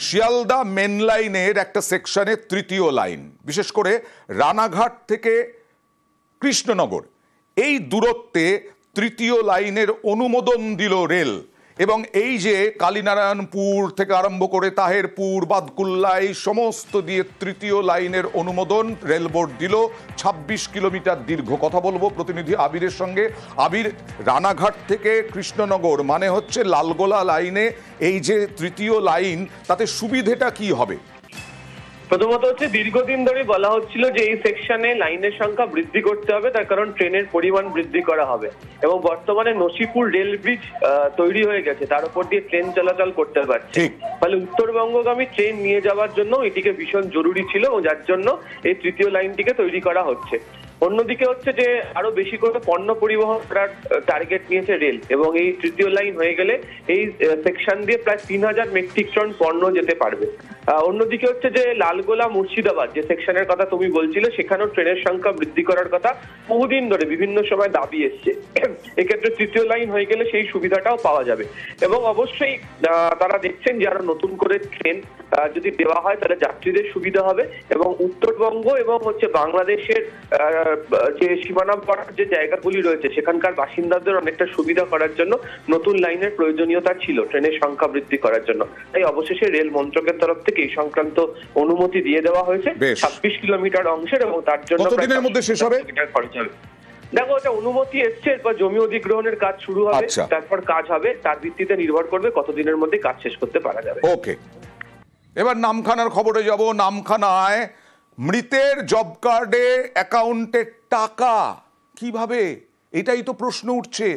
Sealdah main লাইনের একটা সেকশনের তৃতীয় লাইন, বিশেষ করে রানাঘাট থেকে কৃষ্ণনগর, এই দূরত্বে তৃতীয় লাইনের অনুমোদন দিল রেল। এবং এই যে কালীনারায়ণপুর থেকে আরম্ভ করে তাহেরপুর, বাদকুল্লা, এই সমস্ত দিয়ে তৃতীয় লাইনের অনুমোদন রেল বোর্ড দিল। 26 কিলোমিটার দীর্ঘ। কথা বলবো প্রতিনিধি আবিরের সঙ্গে। আবির, রানাঘাট থেকে কৃষ্ণনগর মানে হচ্ছে লালগোলা লাইনে এই যে তৃতীয় লাইন, তাতে সুবিধেটা কি হবে? প্রথমত হচ্ছে দীর্ঘদিন ধরে বলা হচ্ছিল যে এই সেকশনে লাইনের সংখ্যা বৃদ্ধি করতে হবে, তার কারণ ট্রেনের পরিমাণ বৃদ্ধি করা হবে। এবং বর্তমানে নসিপুর রেল ব্রিজ তৈরি হয়ে গেছে, তার উপর দিয়ে ট্রেন চলাচল করতে পারছে। ফলে উত্তরবঙ্গগামী ট্রেন নিয়ে যাওয়ার জন্য এটিকে ভীষণ জরুরি ছিল, এবং যার জন্য এই তৃতীয় লাইনটিকে তৈরি করা হচ্ছে। অন্যদিকে হচ্ছে যে আরো বেশি করে পণ্য পরিবহন করার টার্গেট নিয়েছে রেল, এবং এই তৃতীয় লাইন হয়ে গেলে এই সেকশন দিয়ে প্রায় 3000 মেট্রিক টন পণ্য যেতে পারবে। অন্যদিকে হচ্ছে যে লালগোলা মুর্শিদাবাদ যে সেকশনের কথা তুমি বলছিলে, সেখানেও ট্রেনের সংখ্যা বৃদ্ধি করার কথা বহুদিন ধরে বিভিন্ন সময় দাবি এসছে। এক্ষেত্রে তৃতীয় লাইন হয়ে গেলে সেই সুবিধাটাও পাওয়া যাবে। এবং অবশ্যই তারা দেখছেন যে আরো নতুন করে ট্রেন যদি দেওয়া হয় তাহলে যাত্রীদের সুবিধা হবে, এবং উত্তরবঙ্গ এবং হচ্ছে বাংলাদেশের যে সীমানা পাড়ার যে জায়গাগুলি রয়েছে সেখানকার বাসিন্দাদের অনেকটা সুবিধা করার জন্য নতুন লাইনের প্রয়োজনীয়তা ছিল ট্রেনের সংখ্যা বৃদ্ধি করার জন্য। তাই অবশেষে রেল মন্ত্রকের তরফ থেকে এই সংক্রান্ত অনুমতি দিয়ে দেওয়া হয়েছে 26 কিলোমিটার অংশের, এবং তার জন্য কতদিনের মধ্যে শেষ হবে? দেখো, এটা অনুমতি এসছে, এরপর জমি অধিগ্রহণের কাজ শুরু হবে, তারপর কাজ হবে, তার ভিত্তিতে নির্ভর করবে কতদিনের মধ্যে কাজ শেষ করতে পারা যাবে। ওকে, এবার নামখানার খবরে যাব। নামখানায় মৃতের জব কার্ডে অ্যাকাউন্টে টাকা কিভাবে, এটাই তো প্রশ্ন উঠছে।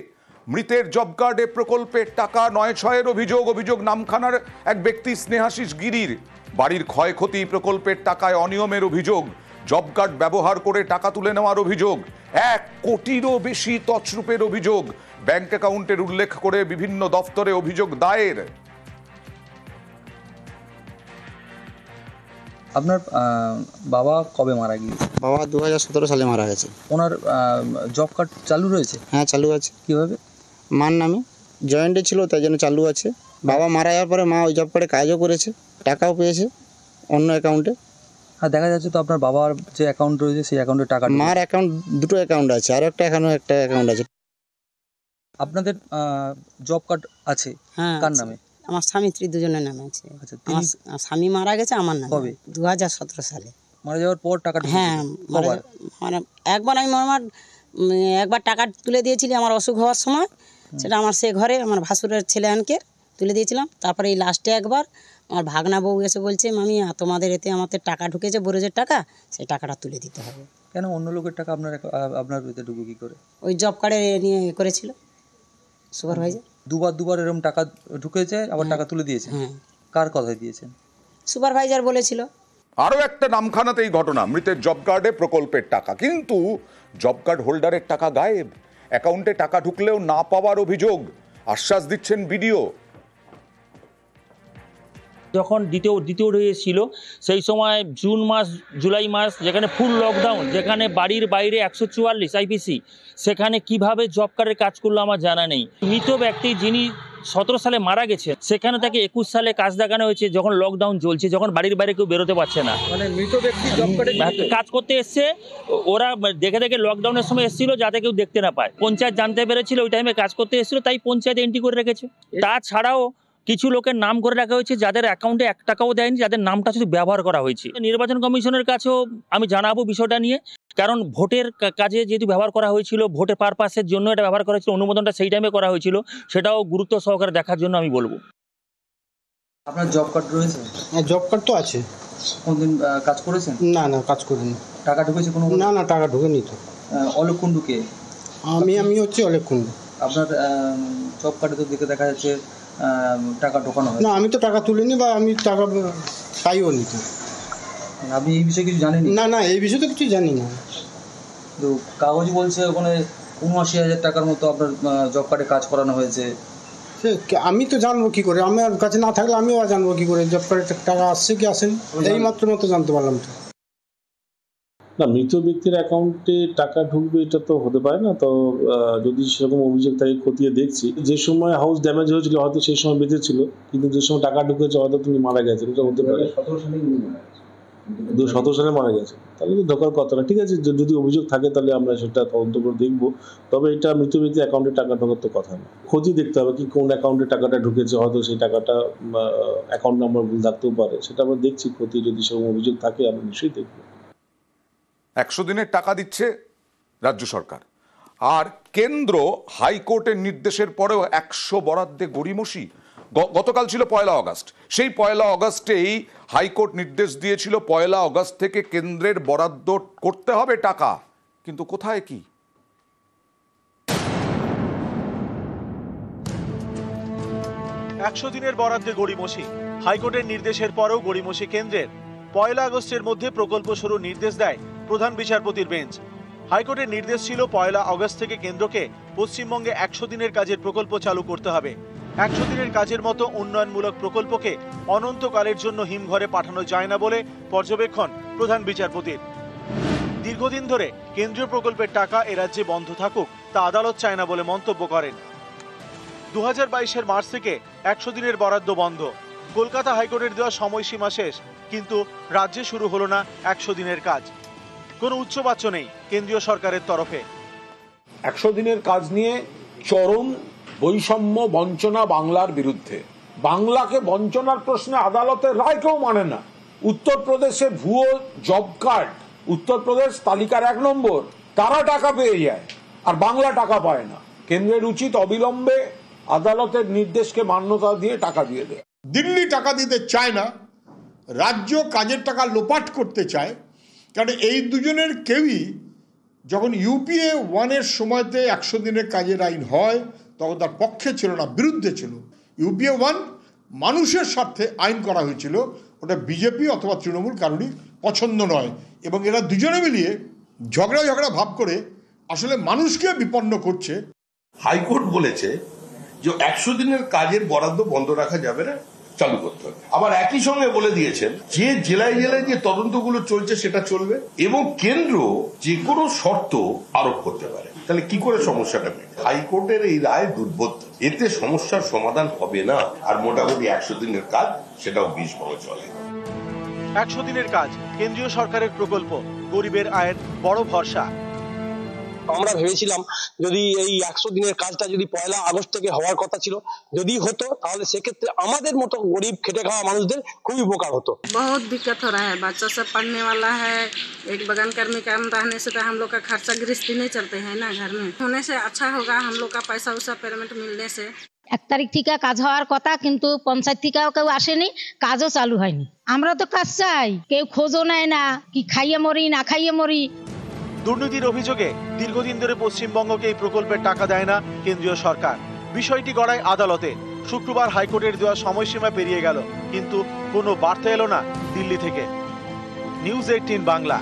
মৃতের জব কার্ডে প্রকল্পের টাকা ৯/৬-এর অভিযোগ নামখানার এক ব্যক্তি স্নেহাশিস গিরির। বাড়ির ক্ষয়ক্ষতি, প্রকল্পের টাকায় অনিয়মের অভিযোগ, জব কার্ড ব্যবহার করে টাকা তুলে নেওয়ার অভিযোগ, 1 কোটিরও বেশি তছরূপের অভিযোগ, ব্যাংক অ্যাকাউন্টের উল্লেখ করে বিভিন্ন দফতরে অভিযোগ দায়ের। আপনার বাবা কবে মারা গিয়েছে? বাবা 2017 সালে মারা গেছে। ওনার জব কার্ড চালু রয়েছে? হ্যাঁ, চালু আছে। কিভাবে? মার নামে জয়েন্টে ছিল, তাই জন্য চালু আছে। বাবা মারা যাওয়ার পরে মা ওই জব কার্ডে কাজও করেছে, টাকাও পেয়েছে অন্য অ্যাকাউন্টে। হ্যাঁ, দেখা যাচ্ছে তো আপনার বাবার যে অ্যাকাউন্ট রয়েছে সেই অ্যাকাউন্টে টাকা। মার অ্যাকাউন্ট, দুটো অ্যাকাউন্ট আছে, আর একটা অ্যাকাউন্ট আছে। আপনাদের জব কার্ড আছে? হ্যাঁ। কার নামে? আমার স্বামী স্ত্রী দুজনের নামে আছে। আচ্ছা, আমার স্বামী মারা গেছে আমার নামে। কবে? 2017 সালে। মারা যাওয়ার পর টাকা? হ্যাঁ, মানে একবার আমি একবার টাকা তুলে দিয়েছিলি আমার অসুখ হওয়ার সময়, সেটা আমার সে ঘরে আমার ভাসুরের ছেলে আনকে তুলে দিয়েছিলাম। তারপরে এই লাস্টে একবার আমার ভাগনা বউ এসে বলছে, মামি তোমাদের এতে আমাদের টাকা ঢুকেছে, বরজের টাকা, সেই টাকাটা তুলে দিতে হবে। কেন অন্য লোকের টাকা আপনার এতে ঢুকে কী করে? ওই জব কার্ডে নিয়ে করেছিল সুপারভাইজার। দুবার এরকম টাকা ঢুকেছে, আবার টাকা তুলে দিয়েছে? হ্যাঁ। কার কথায় দিয়েছেন? সুপারভাইজার বলেছিল। আরও একটা নামখানাতেই ঘটনা, মৃতের জব কার্ডে প্রকল্পের টাকা, কিন্তু জব কার্ড হোল্ডারের টাকা গায়েব। অ্যাকাউন্টে টাকা ঢুকলেও না পাওয়ার অভিযোগ, আশ্বাস দিচ্ছেন বিডিও। যখন দ্বিতীয় হয়েছিল সেই সময় জুন মাস জুলাই মাস, যেখানে ফুল লকডাউন, যেখানে বাড়ির বাইরে 144 আইপিসি, সেখানে কিভাবে জব কার্ডের কাজ করলো আমার জানা নেই। মৃত ব্যক্তি যিনি 17 সালে মারা গেছে, সেখানে তাকে 21 সালে কাজ দেখানো হয়েছে, যখন লকডাউন চলছে, যখন বাড়ির বাইরে কেউ বেরোতে পারছে না। মানে মৃত ব্যক্তি জব কার্ডে কাজ করতে এসছে, ওরা দেখে লকডাউনের সময় এসেছিল যাতে কেউ দেখতে না পায়। পঞ্চায়েত জানতে পেরেছিল ওই টাইমে কাজ করতে এসেছিল, তাই পঞ্চায়েত এন্ট্রি করে রেখেছে। তাছাড়াও কিছু লোকের নাম করে রাখা হয়েছে যাদের অ্যাকাউন্টে 1 টাকাও দেয়নি, যাদের নামটা শুধু ব্যবহার করা হয়েছে। নির্বাচন কমিশনের কাছেও আমি জানাবো বিষয়টা নিয়ে, কারণ ভোটের কাজে যেহেতু ব্যবহার করা হয়েছিল, ভোটের পারপাসের জন্য এটা ব্যবহার করা হয়েছিল, অনুমোদনটা সেই টাইমে করা হয়েছিল, সেটাও গুরুত্ব সহকারে দেখার জন্য আমি বলবো। আপনার জব কার্ড রয়েছে? হ্যাঁ, জব কার্ড তো আছে। কোনদিন কাজ করেছেন? না, কাজ করিনি। টাকা ঢুকেছে কোনো? না, টাকা ঢুকেনি তো। অলোক কুণ্ডু কে? আমি হচ্ছে অলোক কুণ্ডু। আপনার জব কার্ডে তো দেখা যাচ্ছে টাকা ঢোকানো হয়। না, আমি তো টাকা তুলিনি, বা আমি টাকা পাইও নি তো। আপনি এই বিষয়ে কিছু জানেন? না, এই বিষয়ে তো কিছু জানি না। তো কাগজ বলছে ওখানে ৭৯,০০০ টাকার মতো আপনার জব কার্ডে কাজ করানো হয়েছে। আমি তো জানবো কি করে? আমার কাছে না থাকলে আমিও জানবো কি করে জব কার্ডে টাকা আসছে কি আসেনি? এই মাত্র জানতে পারলাম তো। না, মৃত ব্যক্তির অ্যাকাউন্টে টাকা ঢুকবে এটা তো হতে পারে না। তো যদি সেরকম অভিযোগ থাকে খতিয়ে দেখছি। যে সময় হাউস ড্যামেজ হয়েছিল হয়তো সেই সময় বেঁচে ছিল, কিন্তু যে সময় টাকা ঢুকেছে হয়তো তিনি মারা গেছেন, এটা হতে পারে। 2017 সালে মারা গেছে, তাহলে তো ঢোকার কথা না। ঠিক আছে, যদি অভিযোগ থাকে তাহলে আমরা সেটা তদন্ত করে দেখবো। তবে এটা মৃত ব্যক্তির অ্যাকাউন্টে টাকা ঢোকার তো কথা না। খতিয়ে দেখতে হবে কি কোন অ্যাকাউন্টে টাকাটা ঢুকেছে, হয়তো সেই টাকাটা অ্যাকাউন্ট নাম্বার ভুল থাকতেও পারে। সেটা আমরা দেখছি, খতিয়ে যদি সেরকম অভিযোগ থাকে আমরা নিশ্চয়ই দেখবো। 100 দিনের টাকা দিচ্ছে রাজ্য সরকার, আর কেন্দ্র হাইকোর্টের নির্দেশের পরেও 100 বরাদ্দে গড়িমসি। গতকাল ছিল 1 আগস্ট, সেই 1 আগস্টেই হাইকোর্ট নির্দেশ দিয়েছিল 1 আগস্ট থেকে কেন্দ্রের বরাদ্দ করতে হবে টাকা, কিন্তু কোথায় কি? একশো দিনের বরাদ্দে গড়িমসি, হাইকোর্টের নির্দেশের পরেও গড়িমসি কেন্দ্রের। 1 আগস্টের মধ্যে প্রকল্প শুরুর নির্দেশ দেয় প্রধান বিচারপতির বেঞ্চ। হাইকোর্টের নির্দেশ ছিল 1 আগস্ট থেকে কেন্দ্রকে পশ্চিমবঙ্গে 100 দিনের কাজের প্রকল্প চালু করতে হবে। 100 দিনের কাজের মতো উন্নয়নমূলক প্রকল্পকে অনন্তকালের জন্য হিমঘরে পাঠানো যায় না বলে পর্যবেক্ষণ প্রধান বিচারপতির। দীর্ঘদিন ধরে কেন্দ্রীয় প্রকল্পের টাকা এ রাজ্যে বন্ধ থাকুক তা আদালত চায় না বলে মন্তব্য করেন। 2022-এর মার্চ থেকে 100 দিনের বরাদ্দ বন্ধ। কলকাতা হাইকোর্টের দেওয়া সময়সীমা শেষ, কিন্তু রাজ্যে শুরু হলো না 100 দিনের কাজ। কোনো উচ্চবাচ্য নেই কেন্দ্রীয় সরকারের তরফে। 100 দিনের কাজ নিয়ে চরম বৈষম্য বঞ্চনা বাংলার বিরুদ্ধে। বাংলাকে বঞ্চনার প্রশ্নে আদালতের রায় কেউ মানে না। উত্তরপ্রদেশে ভুয়ো জব কার্ড, উত্তরপ্রদেশ তালিকার 1 নম্বর, তারা টাকা পেয়ে যায় আর বাংলা টাকা পায় না। কেন্দ্রের উচিত অবিলম্বে আদালতের নির্দেশকে মান্যতা দিয়ে টাকা দিয়ে দেয়। দিল্লি টাকা দিতে চায় না, রাজ্য কাজের টাকা লোপাট করতে চায়, কারণ এই দুজনের কেউই যখন ইউপিএ 1-এর সময়তে 100 দিনের কাজের আইন হয় তখন তার পক্ষে ছিল না, বিরুদ্ধে ছিল। ইউপিএ 1 মানুষের স্বার্থে আইন করা হয়েছিল, ওটা বিজেপি অথবা তৃণমূল কারোরই পছন্দ নয়, এবং এরা দুজনে মিলিয়ে ঝগড়া ভাব করে আসলে মানুষকে বিপন্ন করছে। হাইকোর্ট বলেছে যে 100 দিনের কাজের বরাদ্দ বন্ধ রাখা যাবে না, চালু করতে হবে। আবার একই সঙ্গে বলে দিয়েছেন যে জেলায় জেলায় যে তদন্তগুলো চলছে সেটা চলবে, এবং কেন্দ্র যে কোনো শর্ত আরোপ করতে পারে। তাহলে কি করে সমস্যাটা মেটে? হাইকোর্টের এই রায় দুর্বোধ্য, এতে সমস্যার সমাধান হবে না। আর মোটামুটি 100 দিনের কাজ সেটাও 20 ভাবে চলে। 100 দিনের কাজ কেন্দ্রীয় সরকারের প্রকল্প, গরিবের আয়ের বড় ভরসা। আমরা ভেবেছিলাম যদি এই 100 দিনের কাজটা যদি 1 আগস্ট থেকে হওয়ার কথা ছিল, যদি হতো তাহলে সেক্ষেত্রে আমাদের মতো গরিব খেটে খাওয়া মানুষদের খুবই উপকার হতো। बहुत दिक्कत हो रहा है, बच्चा सब पढ़ने वाला है, एक बगान कर्मी काम रहने से तो हम लोग का खर्चा गृहस्थी नहीं चलते हैं ना घर में। होने से अच्छा होगा, हम लोग का पैसा उसा पेमेंट मिलने से। 1 তারিখ থেকে কাজ হওয়ার কথা, কিন্তু পঞ্চায়েত থেকেও কেউ আসেনি, কাজও চালু হয়নি। আমরা তো কাজ চাই, কেউ খোঁজও নেয় না, কি খাইয়ে মরি না খাইয়ে মরি। দুর্নীতির অভিযোগে দীর্ঘদিন ধরে পশ্চিমবঙ্গকে এই প্রকল্পের টাকা দেয় না কেন্দ্রীয় সরকার। বিষয়টি গড়ায় আদালতে। শুক্রবার হাইকোর্টের দেওয়া সময়সীমা পেরিয়ে গেল, কিন্তু কোনো বার্তা এলো না দিল্লি থেকে। নিউজ 18 বাংলা।